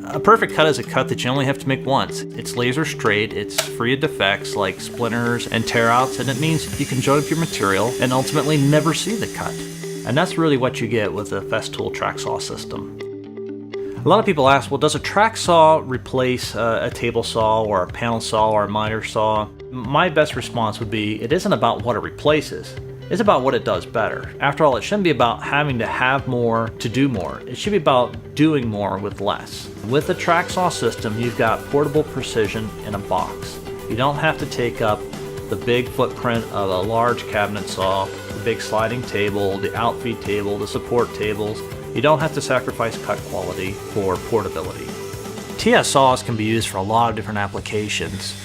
A perfect cut is a cut that you only have to make once. It's laser straight, it's free of defects like splinters and tear outs, and it means you can join up your material and ultimately never see the cut. And that's really what you get with the Festool tracksaw system. A lot of people ask, well, does a track saw replace a table saw or a panel saw or a miter saw? My best response would be, it isn't about what it replaces. It's about what it does better. After all, it shouldn't be about having to have more to do more. It should be about doing more with less. With the tracksaw system, you've got portable precision in a box. You don't have to take up the big footprint of a large cabinet saw, the big sliding table, the outfeed table, the support tables. You don't have to sacrifice cut quality for portability. TS saws can be used for a lot of different applications.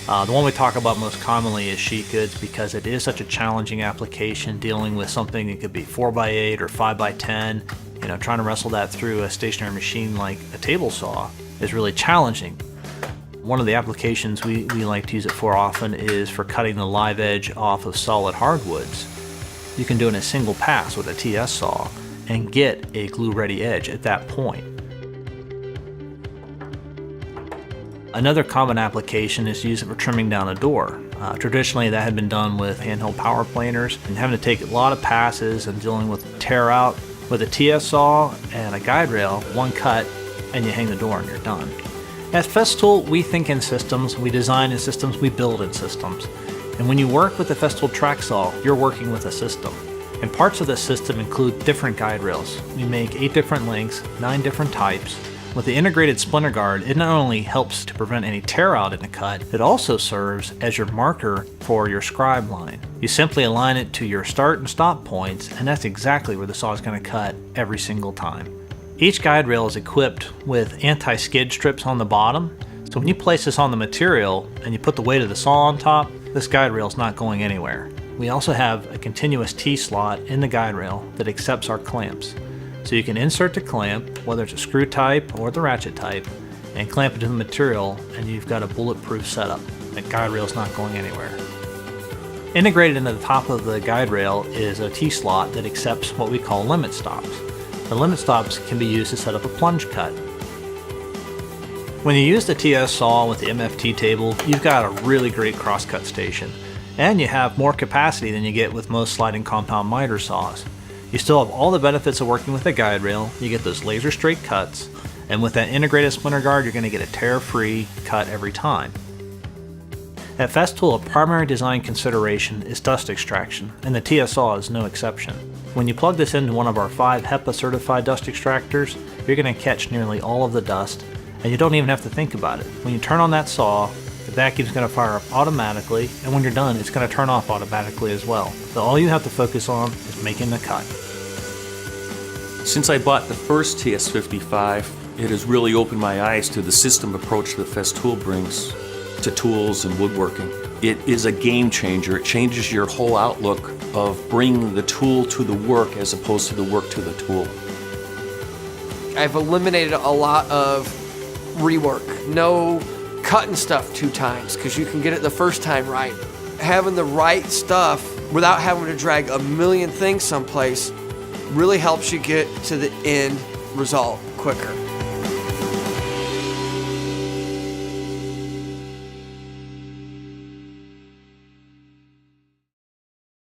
The one we talk about most commonly is sheet goods because it is such a challenging application, dealing with something that could be 4x8 or 5x10. Trying to wrestle that through a stationary machine like a table saw is really challenging. One of the applications we like to use it for often is for cutting the live edge off of solid hardwoods. You can do it in a single pass with a TS saw and get a glue-ready edge at that point. Another common application is to use it for trimming down a door. Traditionally, that had been done with handheld power planers and having to take a lot of passes and dealing with tear out. With a TS saw and a guide rail, one cut, and you hang the door and you're done. At Festool, we think in systems, we design in systems, we build in systems. And when you work with the Festool track saw, you're working with a system. And parts of this system include different guide rails. We make 8 different lengths, 9 different types. With the integrated splinter guard, it not only helps to prevent any tear out in the cut, it also serves as your marker for your scribe line. You simply align it to your start and stop points, and that's exactly where the saw is going to cut every single time. Each guide rail is equipped with anti-skid strips on the bottom, so when you place this on the material and you put the weight of the saw on top, this guide rail is not going anywhere. We also have a continuous T-slot in the guide rail that accepts our clamps. So you can insert the clamp, whether it's a screw type or the ratchet type, and clamp it to the material, and you've got a bulletproof setup. The guide rail is not going anywhere. Integrated into the top of the guide rail is a T-slot that accepts what we call limit stops. The limit stops can be used to set up a plunge cut. When you use the TS saw with the MFT table, you've got a really great crosscut station, and you have more capacity than you get with most sliding compound miter saws. You still have all the benefits of working with a guide rail. You get those laser straight cuts, and with that integrated splinter guard, you're going to get a tear-free cut every time. At Festool, a primary design consideration is dust extraction, and the TS saw is no exception. When you plug this into one of our 5 HEPA certified dust extractors, you're going to catch nearly all of the dust, and you don't even have to think about it. When you turn on that saw, the vacuum is going to fire up automatically, and when you're done, it's going to turn off automatically as well. So all you have to focus on is making the cut. Since I bought the first TS55, it has really opened my eyes to the system approach that Festool brings to tools and woodworking. It is a game changer. It changes your whole outlook of bringing the tool to the work as opposed to the work to the tool. I've eliminated a lot of rework. No cutting stuff 2 times because you can get it the first time right. Having the right stuff without having to drag a million things someplace really helps you get to the end result quicker.